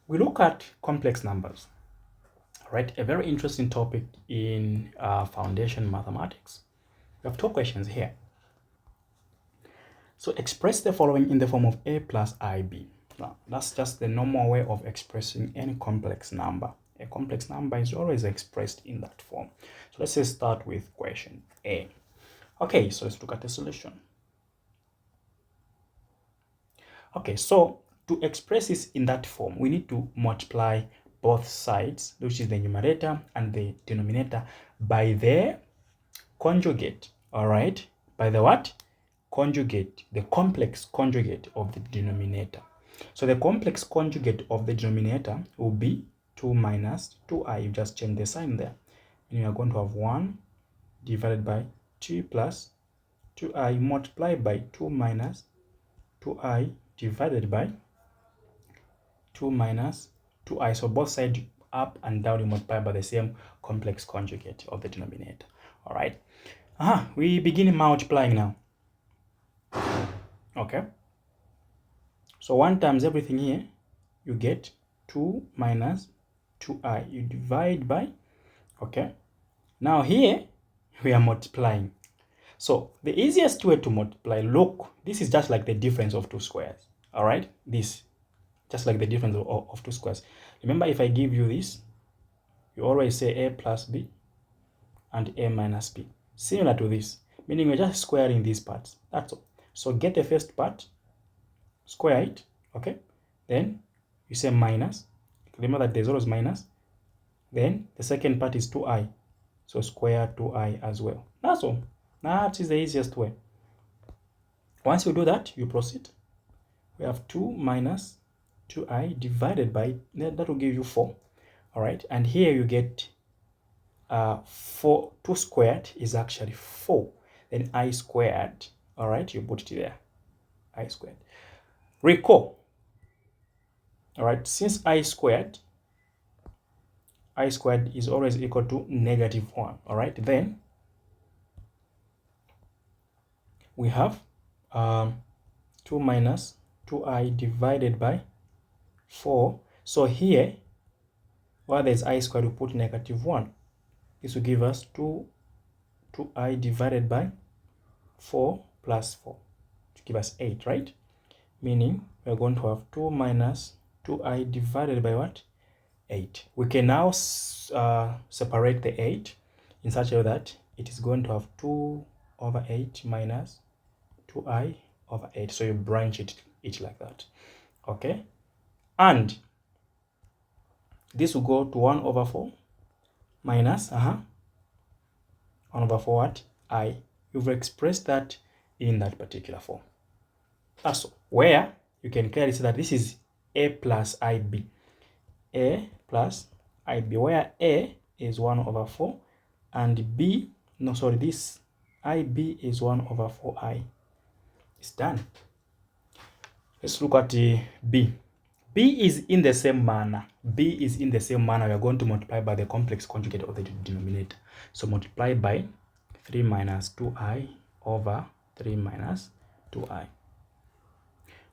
we look at complex numbers, right? A very interesting topic in foundation mathematics. We have two questions here. So express the following in the form of a plus ib. Now, that's just the normal way of expressing any complex number. A complex number is always expressed in that form. So let's say start with question A. Okay, so let's look at the solution. Okay, so to express this in that form, we need to multiply both sides, which is the numerator and the denominator, by the conjugate, all right? By the what? Conjugate, the complex conjugate of the denominator. So the complex conjugate of the denominator will be 2 minus 2i. You just change the sign there. And you are going to have 1 divided by 2 plus 2i multiplied by 2 minus 2i divided by 2 minus 2i. So both sides up and down you multiply by the same complex conjugate of the denominator. All right. We begin multiplying now. Okay. So 1 times everything here, you get 2 minus 2i. You divide by, okay. Now here, we are multiplying. So the easiest way to multiply, look, this is just like the difference of two squares. All right. This, just like the difference of two squares. Remember, if I give you this, you always say a plus b and a minus b. Similar to this, meaning we're just squaring these parts. That's all. So get the first part, square it, okay? Then you say minus. Remember that there's always minus. Then the second part is 2i. So square 2i as well. That's all. That is the easiest way. Once you do that, you proceed. We have 2 minus 2i divided by, that will give you 4. All right. And here you get 4. 2 squared is actually 4. Then I squared. All right. You put it there. I squared. Recall. All right. Since I squared is always equal to -1. All right. Then we have 2 minus 2i divided by 4. So here, where there's I squared, we put -1. This will give us 2i divided by 4 plus 4 to give us 8, right? Meaning we're going to have 2 minus 2i divided by what? 8. We can now separate the 8 in such a way that it is going to have 2 over 8 minus 2i over 8. So you branch it like that. Okay? And this will go to 1 over 4 minus 1 over 4 what? I. You've expressed that in that particular form. That's all. Where you can clearly see that this is a plus ib. A plus ib, where a is 1 over 4 and b, no, sorry, this ib is 1 over 4i. It's done. Let's look at b. B is in the same manner. B is in the same manner. We are going to multiply by the complex conjugate of the denominator. So multiply by 3 minus 2i over 3 minus 2i.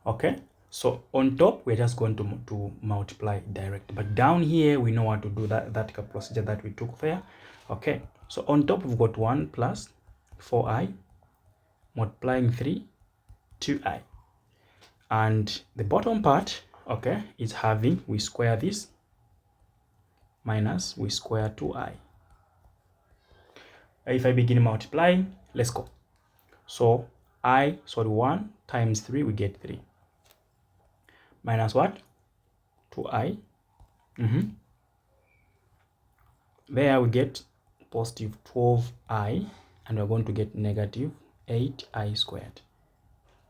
Okay. So on top, we're just going to multiply direct. But down here, we know how to do that procedure that we took there. Okay. So on top, we've got 1 plus 4i multiplying 3, 2i. And the bottom part, okay, is having, we square this, minus, we square 2i. If I begin multiplying, let's go. So 1 times 3, we get 3. Minus what? 2i. There we get positive 12i, and we're going to get negative 8i squared.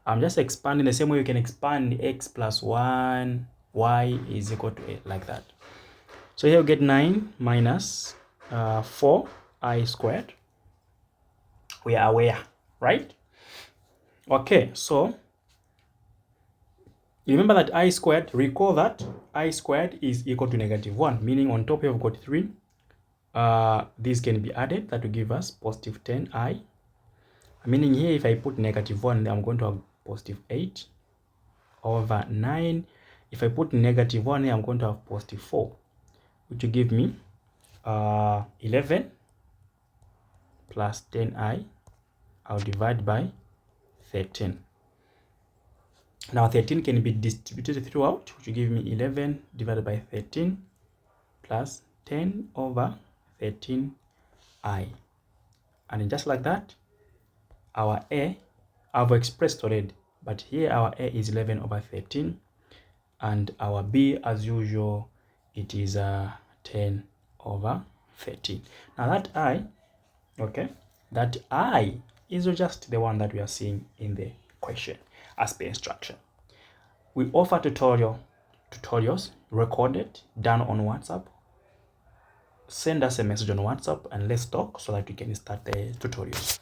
I'm just expanding the same way you can expand x plus 1, y is equal to 8, like that. So here we get 9 minus 4i squared. We are aware, right? Okay, so remember that I squared, recall that I squared is equal to -1, meaning on top you've got 3. This can be added, that will give us positive 10i. Meaning here, if I put -1, then I'm going to have positive 8 over 9. if I put -1 here, I'm going to have positive 4, which will give me 11 plus 10i. I'll divide by 13. Now 13 can be distributed throughout, which will give me 11 divided by 13 plus 10 over 13i. And just like that, our A, I've expressed already, but here our A is 11 over 13, and our B, as usual, it is 10 over 13. Now that I, okay, that I is just the one that we are seeing in the question as per instruction. We offer tutorials recorded, done on WhatsApp. Send us a message on WhatsApp and let's talk so that we can start the tutorials.